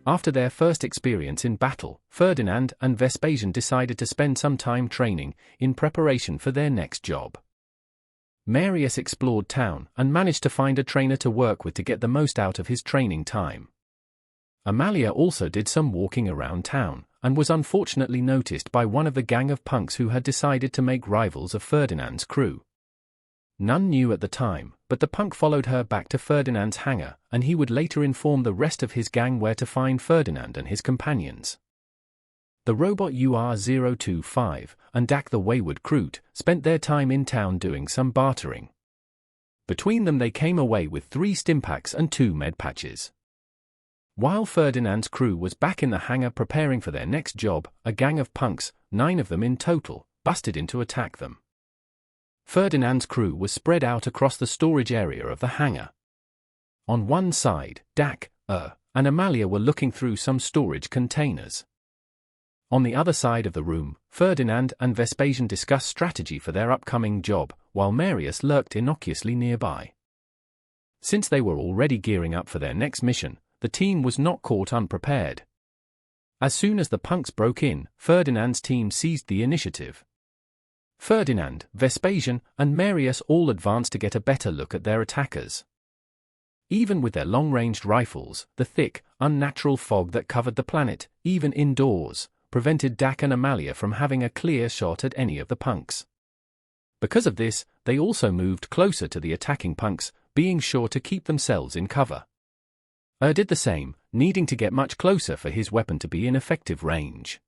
After their first experience in battle, Ferdinand and Vespasian decided to spend some time training in preparation for their next job. Marius explored town and managed to find a trainer to work with to get the most out of his training time. Amalia also did some walking around town, and was unfortunately noticed by one of the gang of punks who had decided to make rivals of Ferdinand's crew. None knew at the time, but the punk followed her back to Ferdinand's hangar, and he would later inform the rest of his gang where to find Ferdinand and his companions. The robot UR-025 and Dak the Wayward Crute spent their time in town doing some bartering. Between them they came away with 3 stimpaks and 2 med patches. While Ferdinand's crew was back in the hangar preparing for their next job, a gang of punks, 9 of them in total, busted in to attack them. Ferdinand's crew was spread out across the storage area of the hangar. On one side, Dak, and Amalia were looking through some storage containers. On the other side of the room, Ferdinand and Vespasian discussed strategy for their upcoming job, while Marius lurked innocuously nearby. Since they were already gearing up for their next mission, the team was not caught unprepared. As soon as the punks broke in, Ferdinand's team seized the initiative. Ferdinand, Vespasian, and Marius all advanced to get a better look at their attackers. Even with their long-ranged rifles, the thick, unnatural fog that covered the planet, even indoors, prevented Dak and Amalia from having a clear shot at any of the punks. Because of this, they also moved closer to the attacking punks, being sure to keep themselves in cover. Did the same, needing to get much closer for his weapon to be in effective range.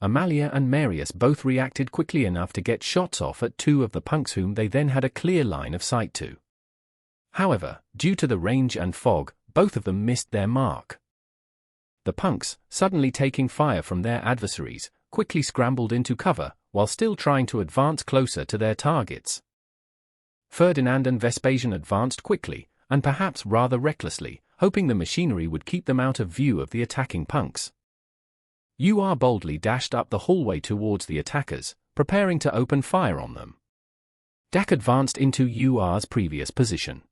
Amalia and Marius both reacted quickly enough to get shots off at 2 of the punks whom they then had a clear line of sight to. However, due to the range and fog, both of them missed their mark. The punks, suddenly taking fire from their adversaries, quickly scrambled into cover, while still trying to advance closer to their targets. Ferdinand and Vespasian advanced quickly, and perhaps rather recklessly, hoping the machinery would keep them out of view of the attacking punks. UR boldly dashed up the hallway towards the attackers, preparing to open fire on them. Dak advanced into UR's previous position.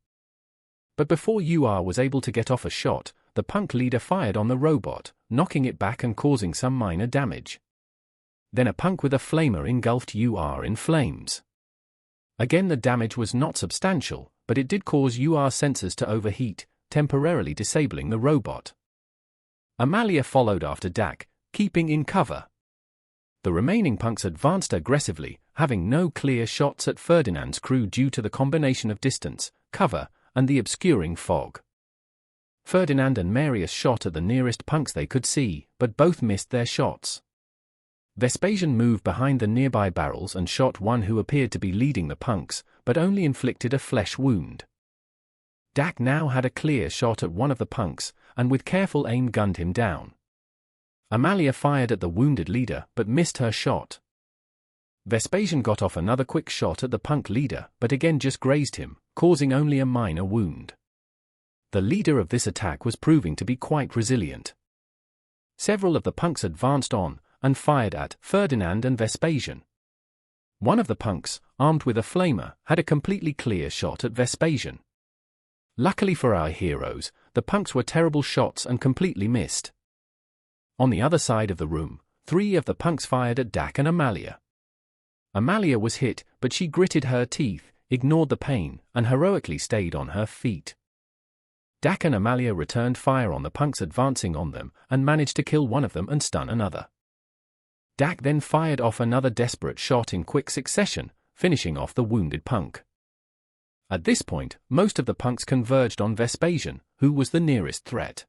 But before UR was able to get off a shot, the punk leader fired on the robot, knocking it back and causing some minor damage. Then a punk with a flamer engulfed UR in flames. Again, the damage was not substantial, but it did cause UR sensors to overheat, temporarily disabling the robot. Amalia followed after Dak, keeping in cover. The remaining punks advanced aggressively, having no clear shots at Ferdinand's crew due to the combination of distance, cover, and the obscuring fog. Ferdinand and Marius shot at the nearest punks they could see, but both missed their shots. Vespasian moved behind the nearby barrels and shot one who appeared to be leading the punks, but only inflicted a flesh wound. Dak now had a clear shot at one of the punks, and with careful aim gunned him down. Amalia fired at the wounded leader, but missed her shot. Vespasian got off another quick shot at the punk leader, but again just grazed him, causing only a minor wound. The leader of this attack was proving to be quite resilient. Several of the punks advanced on, and fired at Ferdinand and Vespasian. One of the punks, armed with a flamer, had a completely clear shot at Vespasian. Luckily for our heroes, the punks were terrible shots and completely missed. On the other side of the room, 3 of the punks fired at Dak and Amalia. Amalia was hit, but she gritted her teeth, ignored the pain, and heroically stayed on her feet. Dak and Amalia returned fire on the punks advancing on them, and managed to kill one of them and stun another. Dak then fired off another desperate shot in quick succession, finishing off the wounded punk. At this point, most of the punks converged on Vespasian, who was the nearest threat.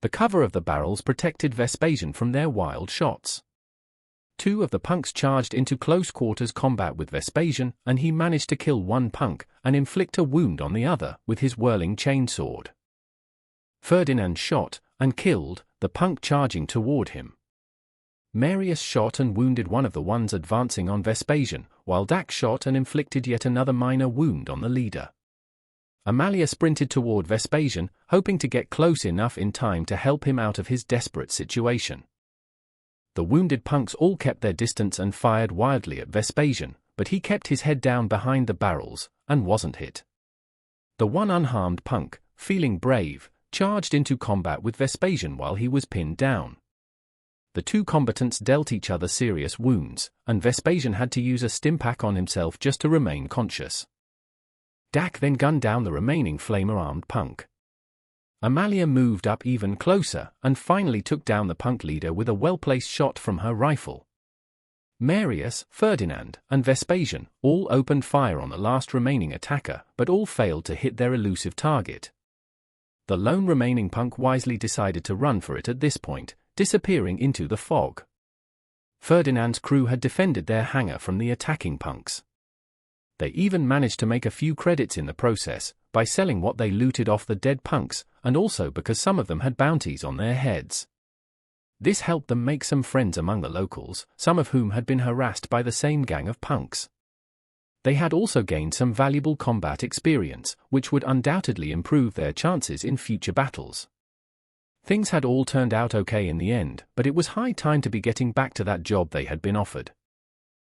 The cover of the barrels protected Vespasian from their wild shots. 2 of the punks charged into close-quarters combat with Vespasian, and he managed to kill one punk and inflict a wound on the other with his whirling chainsword. Ferdinand shot and killed the punk charging toward him. Marius shot and wounded one of the ones advancing on Vespasian, while Dak shot and inflicted yet another minor wound on the leader. Amalia sprinted toward Vespasian, hoping to get close enough in time to help him out of his desperate situation. The wounded punks all kept their distance and fired wildly at Vespasian, but he kept his head down behind the barrels, and wasn't hit. The one unharmed punk, feeling brave, charged into combat with Vespasian while he was pinned down. The two combatants dealt each other serious wounds, and Vespasian had to use a stimpak on himself just to remain conscious. Dak then gunned down the remaining flamer-armed punk. Amalia moved up even closer, and finally took down the punk leader with a well-placed shot from her rifle. Marius, Ferdinand, and Vespasian all opened fire on the last remaining attacker, but all failed to hit their elusive target. The lone remaining punk wisely decided to run for it at this point, disappearing into the fog. Ferdinand's crew had defended their hangar from the attacking punks. They even managed to make a few credits in the process, by selling what they looted off the dead punks, and also because some of them had bounties on their heads. This helped them make some friends among the locals, some of whom had been harassed by the same gang of punks. They had also gained some valuable combat experience, which would undoubtedly improve their chances in future battles. Things had all turned out okay in the end, but it was high time to be getting back to that job they had been offered.